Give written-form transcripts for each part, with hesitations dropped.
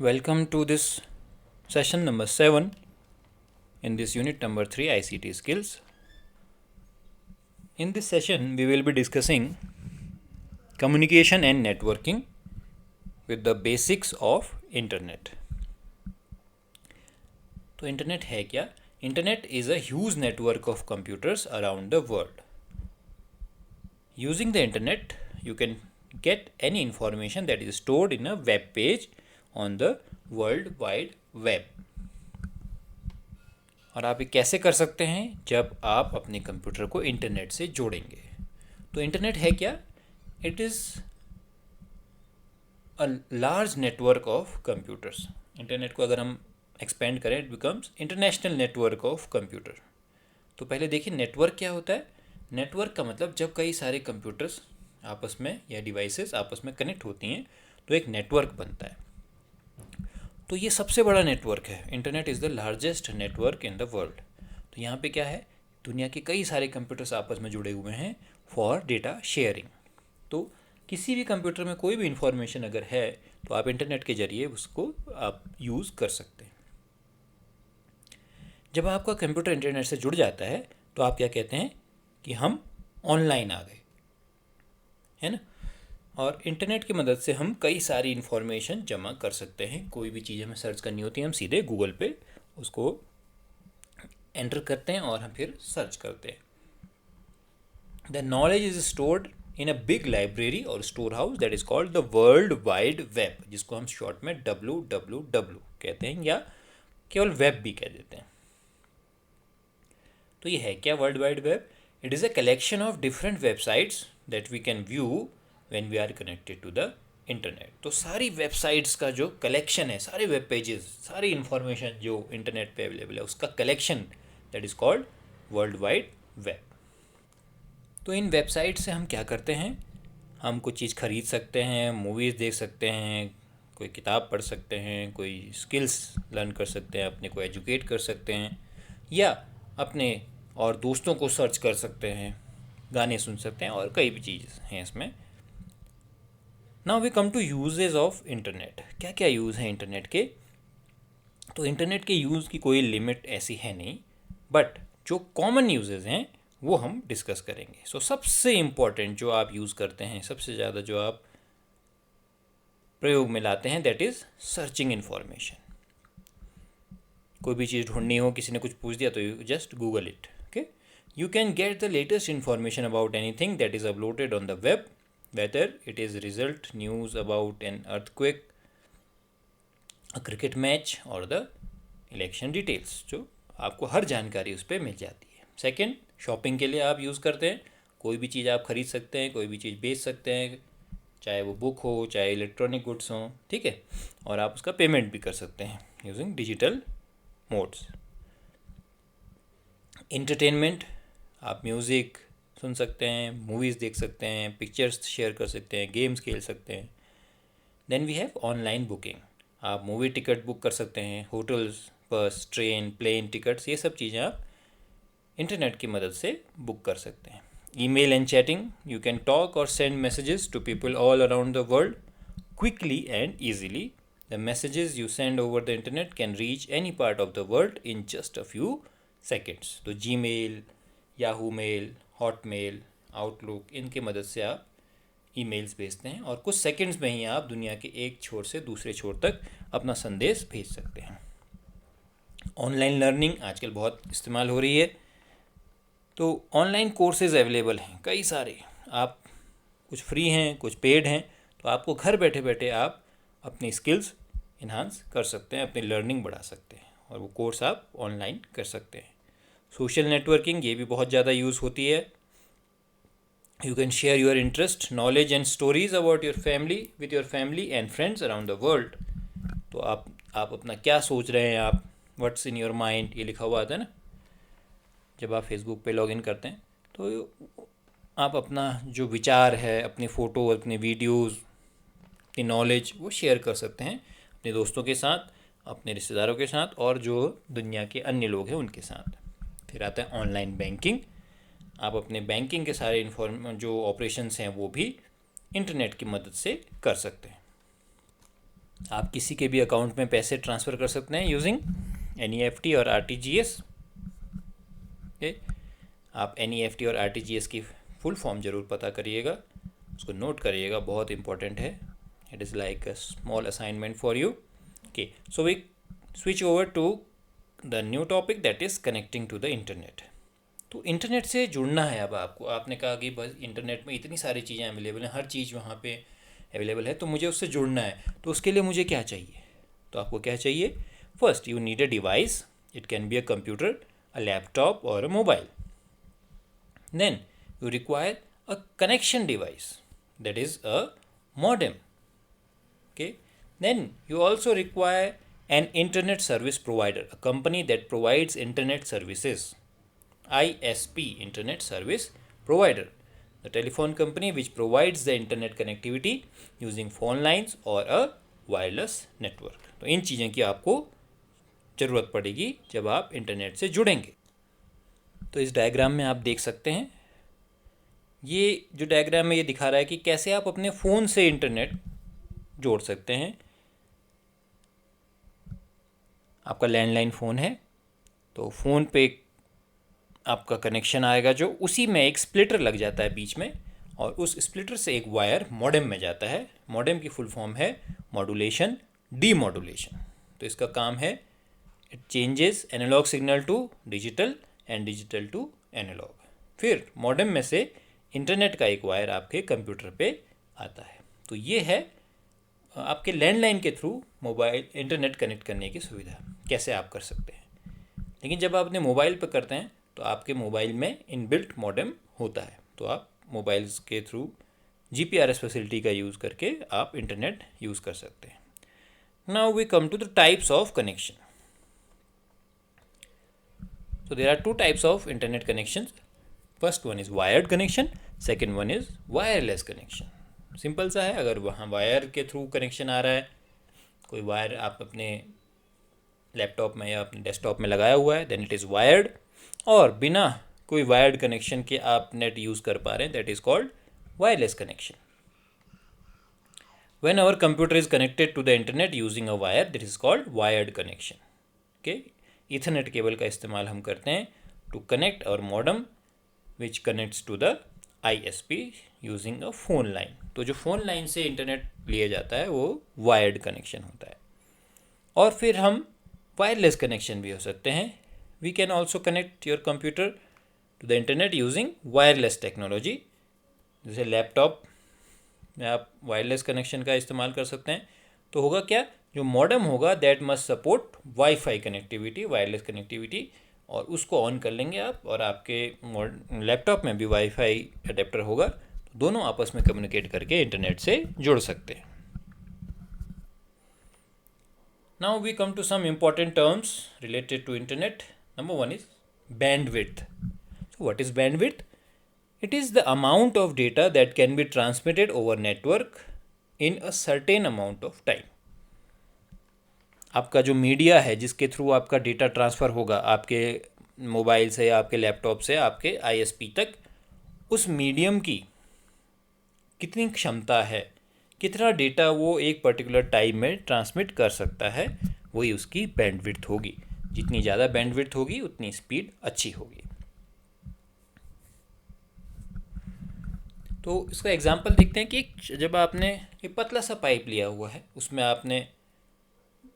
Welcome to this session number 7 in this unit number 3 ICT skills. In this session, we will be discussing communication and networking with the basics of internet. तो internet है क्या? Internet is a huge network of computers around the world. Using the internet, you can get any information that is stored in a web page on the World Wide Web. और आप ये कैसे कर सकते हैं? जब आप अपने कंप्यूटर को इंटरनेट से जोड़ेंगे. तो इंटरनेट है क्या? It is a large network of computers. Internet को अगर हम एक्सपेंड करें, it becomes international network of computer. तो पहले देखिए नेटवर्क क्या होता है. नेटवर्क का मतलब जब कई सारे कंप्यूटर्स आपस में या डिवाइसेस आपस में कनेक्ट होती हैं तो एक नेटवर्क बनता है. तो ये सबसे बड़ा नेटवर्क है. Internet is the largest network in the world. तो यहाँ पे क्या है, दुनिया के कई सारे कंप्यूटर्स आपस में जुड़े हुए हैं फॉर डेटा शेयरिंग. तो किसी भी कंप्यूटर में कोई भी इंफॉर्मेशन अगर है तो आप इंटरनेट के ज़रिए उसको आप यूज़ कर सकते हैं. जब आपका कंप्यूटर इंटरनेट से जुड़ जाता है तो आप क्या कहते हैं कि हम ऑनलाइन आ गए, है ना. और इंटरनेट की मदद से हम कई सारी इन्फॉर्मेशन जमा कर सकते हैं. कोई भी चीज़ हमें सर्च करनी होती है, हम सीधे गूगल पे उसको एंटर करते हैं और हम फिर सर्च करते हैं. The knowledge is stored in a big library और store house that is called the world wide web, जिसको हम शॉर्ट में WWW कहते हैं या केवल वेब भी कह देते हैं. तो ये है क्या world wide web? It is a collection of different websites that we can view when we are connected to the internet. तो सारी वेबसाइट्स का जो कलेक्शन है, सारे वेब पेजेस, सारी इन्फॉर्मेशन जो इंटरनेट पे अवेलेबल है उसका collection that is called world wide web. तो इन वेबसाइट से हम क्या करते हैं? हम कुछ चीज़ खरीद सकते हैं, मूवीज़ देख सकते हैं, कोई किताब पढ़ सकते हैं, कोई स्किल्स लर्न कर सकते हैं, अपने को एजुकेट कर सकते हैं, या अपने और दोस्तों को सर्च कर सकते हैं, गाने सुन सकते हैं, और कई भी चीज़ हैं इसमें. Now we come to uses of internet. क्या क्या यूज़ हैं इंटरनेट के? तो इंटरनेट के यूज़ की कोई लिमिट ऐसी है नहीं, बट जो कॉमन यूजेज हैं वो हम डिस्कस करेंगे. सो सबसे इम्पॉर्टेंट जो आप यूज़ करते हैं, सबसे ज़्यादा जो आप प्रयोग में लाते हैं, दैट इज़ सर्चिंग इन्फॉर्मेशन. कोई भी चीज़ ढूंढनी हो, किसी ने कुछ पूछ दिया तो you just Google it. Okay, you can get the latest information about anything that is uploaded on the web, whether it is result news about an earthquake, a cricket match or the election details. जो आपको हर जानकारी उस पर मिल जाती है. Second, shopping के लिए आप यूज़ करते हैं. कोई भी चीज़ आप खरीद सकते हैं, कोई भी चीज़ बेच सकते हैं, चाहे वो बुक हो, चाहे इलेक्ट्रॉनिक गुड्स हों, ठीक है. और आप उसका पेमेंट भी कर सकते हैं यूजिंग डिजिटल मोड्स. एंटरटेनमेंट, आप म्यूज़िक सुन सकते हैं, मूवीज़ देख सकते हैं, पिक्चर्स शेयर कर सकते हैं, गेम्स खेल सकते हैं. Then we have online booking. आप मूवी टिकट बुक कर सकते हैं, होटल्स, बस, ट्रेन, प्लेन टिकट्स, ये सब चीज़ें आप इंटरनेट की मदद से बुक कर सकते हैं. Email and chatting, you can talk और send messages to people all around the world quickly and easily. The messages you send over the internet can reach any part of the world in just a few seconds. तो Gmail, Yahoo mail, Hotmail, Outlook, इनके मदद से आप emails भेजते हैं और कुछ seconds में ही आप दुनिया के एक छोर से दूसरे छोर तक अपना संदेश भेज सकते हैं. ऑनलाइन लर्निंग आजकल बहुत इस्तेमाल हो रही है. तो ऑनलाइन कोर्सेज अवेलेबल हैं कई सारे. आप कुछ फ्री हैं, कुछ पेड हैं. तो आपको घर बैठे बैठे आप अपनी स्किल्स इन्हांस कर सकते हैं, अपनी लर्निंग बढ़ा सकते हैं, और वो कोर्स आप ऑनलाइन कर सकते हैं. सोशल नेटवर्किंग, ये भी बहुत ज़्यादा यूज़ होती है. You can share your interest, knowledge and stories about your family with your family and friends around the world. तो आप अपना क्या सोच रहे हैं, आप व्हाट्स इन योर माइंड, ये लिखा हुआ आता है ना जब आप फेसबुक पे लॉगिन करते हैं. तो आप अपना जो विचार है, अपनी फ़ोटो, अपने वीडियोज़, अपनी नॉलेज वो शेयर कर सकते हैं अपने दोस्तों के साथ, अपने रिश्तेदारों के साथ, और जो दुनिया के अन्य लोग हैं उनके साथ. फिर आता है ऑनलाइन बैंकिंग. आप अपने बैंकिंग के सारे जो ऑपरेशंस हैं वो भी इंटरनेट की मदद से कर सकते हैं. आप किसी के भी अकाउंट में पैसे ट्रांसफ़र कर सकते हैं यूजिंग NEFT और RTGS। ओके, आप NEFT और RTGS की फुल फॉर्म ज़रूर पता करिएगा, उसको नोट करिएगा, बहुत इंपॉर्टेंट है। It is like a small assignment for you. Okay, so we switch over to the new topic that is connecting to the internet. तो इंटरनेट से जुड़ना है अब आपको। आपने कहा कि बस इंटरनेट में इतनी सारी चीज़ें अवेलेबल हैं, हर चीज़ वहाँ पे अवेलेबल है, तो मुझे उससे जुड़ना है। तो उसके लिए मुझे क्या चाहिए? तो आपको क्या चाहिए? First you need a device. It can be a computer, a laptop और a mobile. Then you require a connection device, that is a modem. Okay, then you also require an internet service provider, a company that provides internet services. ISP, internet service provider, the telephone company which provides the internet connectivity using phone lines or a wireless network. तो इन चीज़ों की आपको ज़रूरत पड़ेगी जब आप internet से जुड़ेंगे। तो इस डायग्राम में आप देख सकते हैं, ये जो डायग्राम में ये दिखा रहा है कि कैसे आप अपने फ़ोन से इंटरनेट जोड़ सकते हैं। आपका लैंडलाइन फ़ोन है, तो फ़ोन पे आपका कनेक्शन आएगा, जो उसी में एक स्प्लिटर लग जाता है बीच में, और उस स्प्लिटर से एक वायर मॉडेम में जाता है। मॉडेम की फुल फॉर्म है मॉड्यूलेशन डीमॉड्यूलेशन। तो इसका काम है, it changes analog signal to digital and digital to analog. फिर मॉडेम में से इंटरनेट का एक वायर आपके कंप्यूटर पे आता है। तो ये है आपके लैंडलाइन के थ्रू मोबाइल इंटरनेट कनेक्ट करने की सुविधा, कैसे आप कर सकते हैं। लेकिन जब आप अपने मोबाइल पर करते हैं तो आपके मोबाइल में इनबिल्ट मॉडेम होता है, तो आप मोबाइल्स के थ्रू GPRS फैसिलिटी का यूज़ करके आप इंटरनेट यूज़ कर सकते हैं। Now we come to the types of connection. So there are two types of internet connections. First one is wired connection, second one is wireless connection. Simple सा है, अगर वहाँ वायर के थ्रू कनेक्शन आ रहा है, कोई वायर आप अपने लैपटॉप में या अपने डेस्कटॉप में लगाया हुआ है, देन इट इज़ वायर्ड। और बिना कोई वायर्ड कनेक्शन के आप नेट यूज़ कर पा रहे हैं, that is called wireless connection. When our computer is connected to the internet using a wire, that is called wired connection. Okay, ethernet cable का इस्तेमाल हम करते हैं टू कनेक्ट और modem which connects to the ISP using a phone line. तो जो phone line से internet लिया जाता है वो वायर्ड कनेक्शन होता है। और फिर हम वायरलेस कनेक्शन भी हो सकते हैं। We can also connect your computer to the internet using wireless technology. जैसे लैपटॉप में आप वायरलेस कनेक्शन का इस्तेमाल कर सकते हैं। तो होगा क्या, जो मॉडेम होगा that must support wifi connectivity, wireless connectivity, और उसको ऑन कर लेंगे आप, और आपके लैपटॉप में भी वाईफाई अडेप्टर होगा, तो दोनों आपस में कम्युनिकेट करके इंटरनेट से जुड़ सकते हैं। Now we come to some important terms related to internet. Number one is bandwidth. So what is bandwidth? It is the amount of data that can be transmitted over network in a certain amount of time. आपका जो media है जिसके through आपका data transfer होगा आपके mobile से या आपके लैपटॉप से आपके ISP तक, उस मीडियम की कितनी क्षमता है, कितना डेटा वो एक पर्टिकुलर टाइम में ट्रांसमिट कर सकता है, वही उसकी बैंडविड्थ होगी। जितनी ज़्यादा बैंडविड्थ होगी उतनी स्पीड अच्छी होगी। तो इसका एग्जांपल देखते हैं कि जब आपने एक पतला सा पाइप लिया हुआ है, उसमें आपने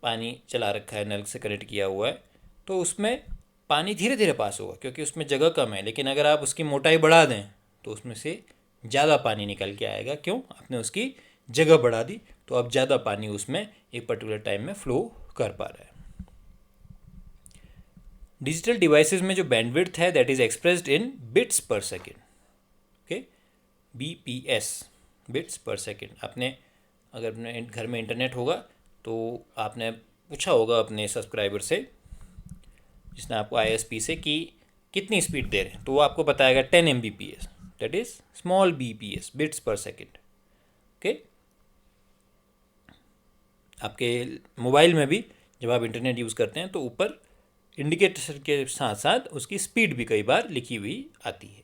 पानी चला रखा है, नल से कनेक्ट किया हुआ है, तो उसमें पानी धीरे धीरे पास होगा क्योंकि उसमें जगह कम है। लेकिन अगर आप उसकी मोटाई बढ़ा दें तो उसमें से ज़्यादा पानी निकल के आएगा। क्यों? आपने उसकी जगह बढ़ा दी, तो अब ज़्यादा पानी उसमें एक पर्टिकुलर टाइम में फ्लो कर पा रहा है। डिजिटल डिवाइसेस में जो बैंडविड्थ है that is expressed in bits पर सेकेंड। ओके, BPS, बिट्स पर सेकेंड। आपने अगर अपने घर में इंटरनेट होगा तो आपने पूछा होगा अपने सब्सक्राइबर से, जिसने आपको ISP से, कि कितनी स्पीड दे रहे हैं, तो वो आपको बताएगा 10 Mbps, that is small BPS, bits पर सेकेंड। ओके, आपके मोबाइल में भी जब आप इंटरनेट यूज़ करते हैं तो ऊपर इंडिकेटर के साथ साथ उसकी स्पीड भी कई बार लिखी हुई आती है।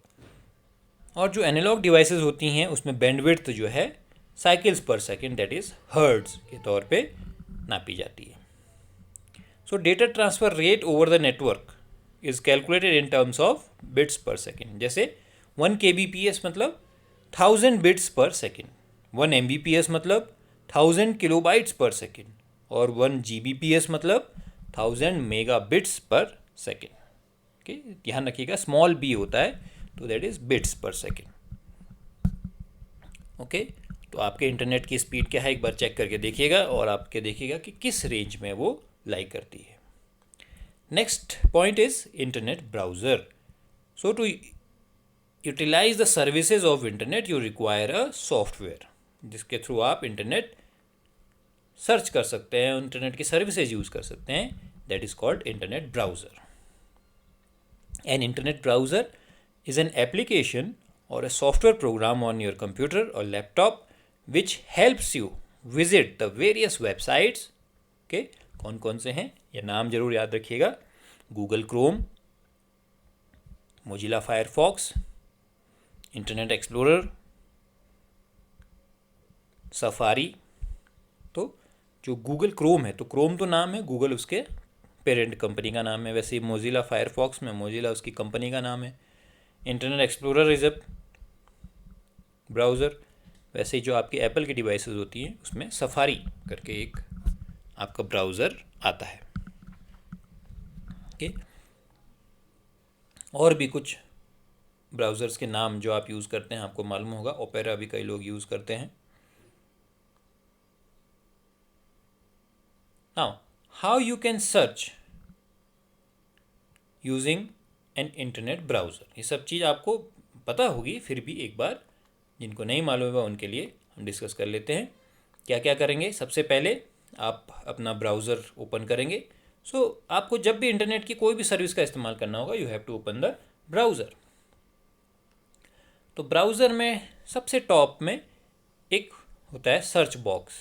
और जो एनालॉग डिवाइसेस होती हैं उसमें बैंडविड्थ जो है साइकिल्स पर सेकेंड, दैट इज़ हर्ट्ज़ के तौर पे नापी जाती है। सो data transfer rate over the network is calculated in terms of bits पर सेकेंड। जैसे 1 kbps मतलब 1000 बिट्स पर सेकेंड, 1 mbps मतलब 1000 किलोबाइट्स पर सेकेंड, और 1 gbps मतलब 1000 मेगाबिट्स पर सेकेंड। ओके, ध्यान रखिएगा स्मॉल b होता है तो दैट इज़ बिट्स पर सेकेंड। ओके, तो आपके इंटरनेट की स्पीड क्या है एक बार चेक करके देखिएगा और आपके देखिएगा कि किस रेंज में वो लाई करती है। Next point is internet browser. So to utilize the services of internet you require a software, जिसके थ्रू आप इंटरनेट सर्च कर सकते हैं, इंटरनेट की सर्विसेज यूज़ कर सकते हैं, that is called internet browser. An internet browser is an application or a software program on your computer or laptop which helps you visit the various websites। okay, कौन कौन से हैं ये नाम जरूर याद रखिएगा, Google Chrome, Mozilla Firefox, internet explorer, safari. तो जो गूगल क्रोम है, तो क्रोम तो नाम है, गूगल उसके पेरेंट कंपनी का नाम है, वैसे ही मोजिला फायरफॉक्स में मोजिला उसकी कंपनी का नाम है। Internet explorer is a browser, वैसे ही जो आपकी एप्पल की डिवाइसेस होती हैं उसमें सफारी करके एक आपका ब्राउज़र आता है। ओके, और भी कुछ ब्राउज़र्स के नाम जो आप यूज़ करते हैं आपको मालूम होगा, ओपेरा भी कई लोग यूज़ करते हैं। Now how you can search using an internet browser, ये सब चीज़ आपको पता होगी, फिर भी एक बार जिनको नहीं मालूम होगा उनके लिए हम डिस्कस कर लेते हैं। क्या क्या करेंगे, सबसे पहले आप अपना ब्राउज़र ओपन करेंगे। सो आपको जब भी इंटरनेट की कोई भी सर्विस का इस्तेमाल करना होगा you have to open the browser. तो ब्राउज़र में सबसे टॉप में एक होता है सर्च बॉक्स,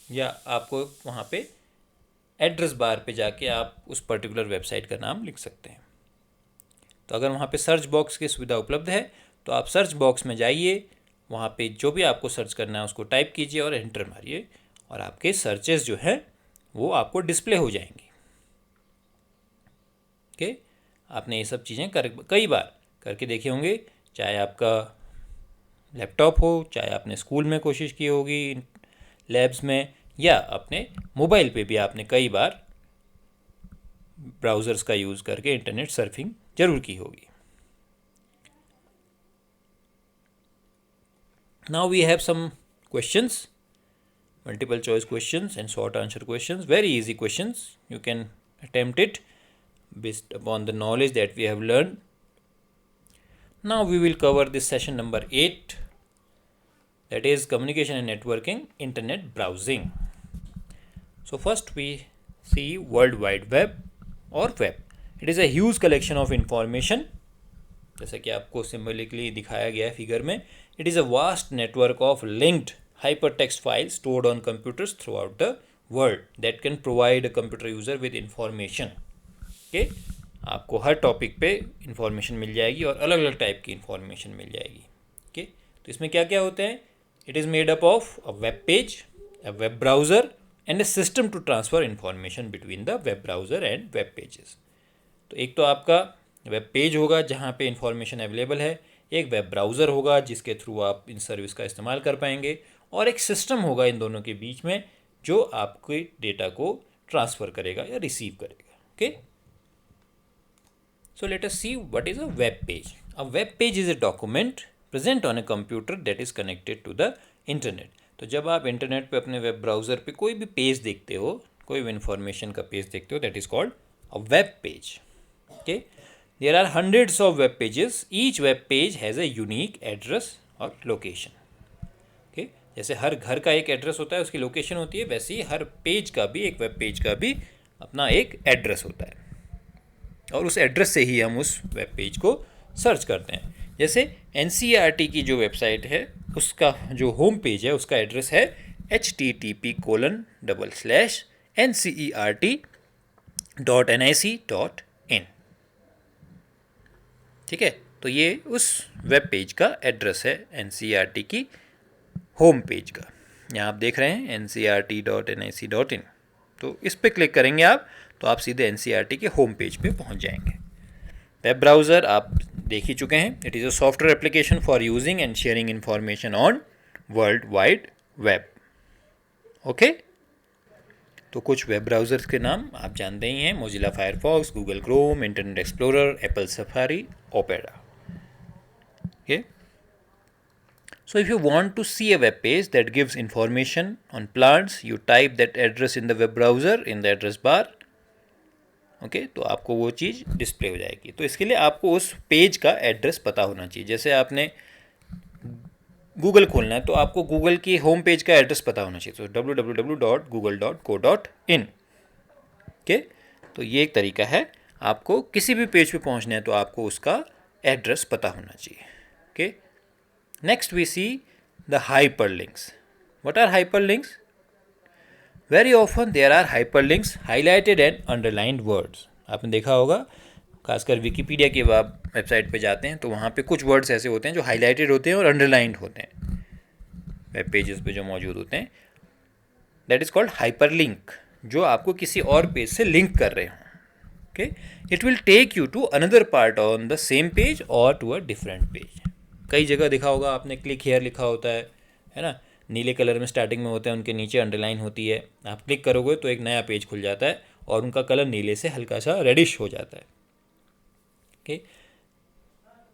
या आपको वहाँ पे एड्रेस बार पे जाके आप उस पर्टिकुलर वेबसाइट का नाम लिख सकते हैं। तो अगर वहाँ पे सर्च बॉक्स की सुविधा उपलब्ध है तो आप सर्च बॉक्स में जाइए, वहाँ पे जो भी आपको सर्च करना है उसको टाइप कीजिए और एंटर मारिए, और आपके सर्चेस जो है वो आपको डिस्प्ले हो जाएंगी। ओके, आपने ये सब चीज़ें कई बार करके देखे होंगे, चाहे आपका लैपटॉप हो, चाहे आपने स्कूल में कोशिश की होगी लैब्स में, या अपने मोबाइल पे भी आपने कई बार ब्राउज़र्स का यूज़ करके इंटरनेट सर्फिंग जरूर की होगी। Now we have some questions, multiple choice questions and short answer questions, very easy questions. You can attempt it based upon the knowledge that we have learned. Now we will cover this session number 8, that is communication and networking, internet browsing. So first we see World Wide Web or web. It is a huge collection of information, जैसा कि आपको symbolically दिखाया गया है figure में। It is a vast network of linked hypertext files stored on computers throughout the world that can provide a computer user with information। okay? आपको हर topic पे information मिल जाएगी और अलग अलग टाइप की इंफॉर्मेशन मिल जाएगी। okay? तो इसमें क्या क्या होते हैं, it is made up of a web page, a web browser and a system to transfer information between the web browser and web pages. तो एक तो आपका वेब पेज होगा जहाँ पे इंफॉर्मेशन अवेलेबल है, एक वेब ब्राउज़र होगा जिसके थ्रू आप इन सर्विस का इस्तेमाल कर पाएंगे, और एक सिस्टम होगा इन दोनों के बीच में जो आपके डेटा को ट्रांसफ़र करेगा या रिसीव करेगा। Okay, so let us see what is a web page. A web page is a document present on a computer that is connected to the internet. तो जब आप इंटरनेट पे अपने वेब ब्राउज़र पे कोई भी पेज देखते हो, कोई भी इंफॉर्मेशन का पेज देखते हो, that is called a web page. okay, there are hundreds of web pages, each web page has a unique address or location। okay, जैसे हर घर का एक एड्रेस होता है, उसकी लोकेशन होती है, वैसे ही हर पेज का भी, एक वेब पेज का भी अपना एक एड्रेस होता है, और उस एड्रेस से ही हम उस वेब पेज को सर्च करते हैं। जैसे NCERT की जो वेबसाइट है उसका जो होम पेज है उसका एड्रेस है http://ncert.nic.in। ठीक है, तो ये उस वेब पेज का एड्रेस है NCERT की होम पेज का। यहाँ आप देख रहे हैं ncrt.nic.in, तो इस पर क्लिक करेंगे आप तो आप सीधे एनसीईआरटी के होम पेज पे पहुँच जाएंगे। वेब ब्राउज़र आप देख ही चुके हैं, it is a software application for using and sharing information on world wide web. Okay, तो कुछ वेब ब्राउज़र्स के नाम आप जानते ही हैं, Mozilla Firefox, Google Chrome, internet explorer, Apple safari, opera. Okay, so if you want to see a web page that gives information on plants, you type that address in the web browser in the address bar. Okay, तो आपको वो चीज़ display हो जाएगी। तो इसके लिए आपको उस पेज का एड्रेस पता होना चाहिए। जैसे आपने गूगल खोलना है तो आपको गूगल की होम पेज का एड्रेस पता होना चाहिए, तो www.google.co.in। ओके, तो ये एक तरीका है, आपको किसी भी पेज पे पहुंचना है तो आपको उसका एड्रेस पता होना चाहिए। Okay, next we see the hyperlinks. What are hyperlinks? Very often there are hyperlinks highlighted and underlined words. आपने देखा होगा, खासकर विकीपीडिया की आप वेबसाइट पे जाते हैं तो वहाँ पे कुछ वर्ड्स ऐसे होते हैं जो हाईलाइटेड होते हैं और अंडरलाइंड होते हैं, वेब पेजेस पे जो मौजूद होते हैं। दैट इज़ कॉल्ड हाइपरलिंक, जो आपको किसी और पेज से लिंक कर रहे हों। Okay, it will take you to another part on the same page और टू अ डिफरेंट पेज। कई जगह दिखा होगा आपने, क्लिक हेयर लिखा होता है ना, नीले कलर में स्टार्टिंग में होता है, उनके नीचे अंडरलाइन होती है। आप क्लिक करोगे तो एक नया पेज खुल जाता है और उनका कलर नीले से हल्का सा रेडिश हो जाता है। ओके,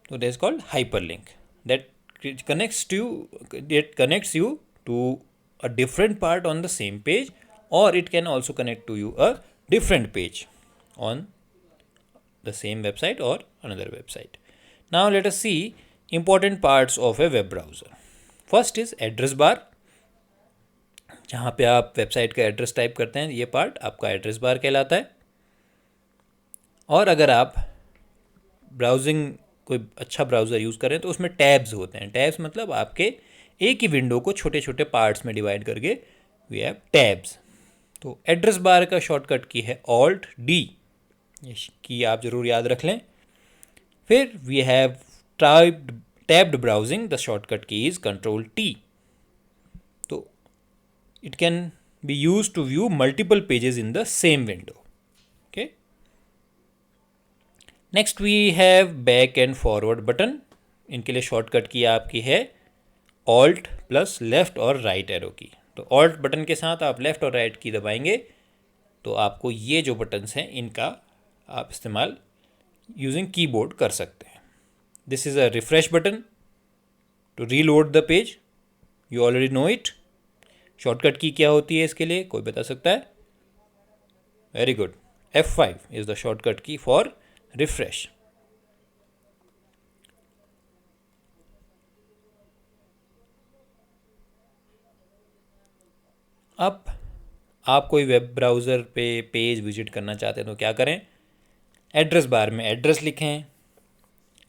तो that is called hyperlink, that connects you to a different part on the same page, और it can also connect to you a different page on the same website or another website. Now let us see important parts of a web browser. First is address bar, जहाँ पे आप website का address type करते हैं, ये part आपका address bar कहलाता है। और अगर आप ब्राउजिंग कोई अच्छा ब्राउज़र यूज़ करें तो उसमें टैब्स होते हैं। टैब्स मतलब आपके एक ही विंडो को छोटे छोटे पार्ट्स में डिवाइड करके वी हैव टैब्स। तो एड्रेस बार का शॉर्टकट की है ऑल्ट डी, की आप ज़रूर याद रख लें। फिर we have tabbed browsing, the shortcut key is control T. So it can be use to view multiple pages in the same window. Okay, next we have back and forward button, इनके लिए shortcut key आपकी है alt plus left और right arrow key. तो alt button के साथ आप left और राइट की दबाएंगे तो आपको ये जो बटन्स हैं इनका आप इस्तेमाल यूजिंग कीबोर्ड कर सकते हैं। This is a refresh button to reload the page, you already know it. Shortcut key क्या होती है इसके लिए, कोई बता सकता है? Very good, F5 is the shortcut की फॉर रिफ्रेश। अब आप कोई वेब ब्राउज़र पे पेज विजिट करना चाहते हैं तो क्या करें, एड्रेस बार में एड्रेस लिखें,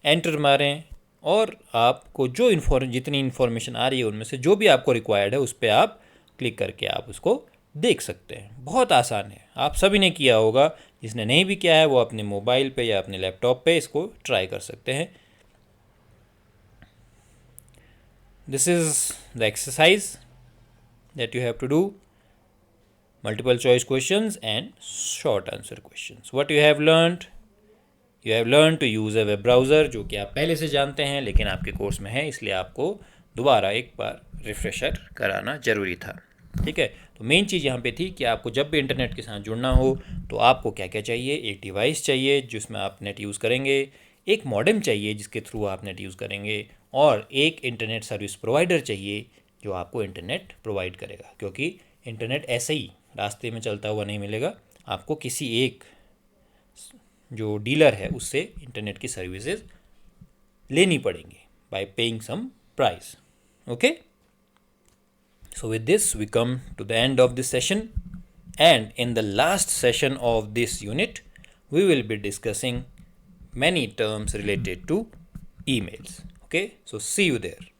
एंटर मारें, और आपको जो जितनी इन्फॉर्मेशन आ रही है उनमें से जो भी आपको रिक्वायर्ड है उस पर आप क्लिक करके आप उसको देख सकते हैं। बहुत आसान है, आप सभी ने किया होगा, जिसने नहीं भी किया है वो अपने मोबाइल पे या अपने लैपटॉप पे इसको ट्राई कर सकते हैं। This is the exercise that you have to do, multiple choice questions and short answer questions. What you have learned to use a web browser, जो कि आप पहले से जानते हैं लेकिन आपके कोर्स में है, इसलिए आपको दोबारा एक बार रिफ्रेशर कराना ज़रूरी था। ठीक है, तो मेन चीज़ यहाँ पे थी कि आपको जब भी इंटरनेट के साथ जुड़ना हो तो आपको क्या क्या चाहिए, एक डिवाइस चाहिए जिसमें आप नेट यूज़ करेंगे, एक मॉडेम चाहिए जिसके थ्रू आप नेट यूज़ करेंगे, और एक इंटरनेट सर्विस प्रोवाइडर चाहिए जो आपको इंटरनेट प्रोवाइड करेगा, क्योंकि इंटरनेट ऐसे ही रास्ते में चलता हुआ नहीं मिलेगा, आपको किसी एक जो डीलर है उससे इंटरनेट की सर्विसेज लेनी पड़ेंगी by paying some price. Okay, so with this we come to the end of this session, and in the last session of this unit we will be discussing many terms related to emails. Okay, so see you there.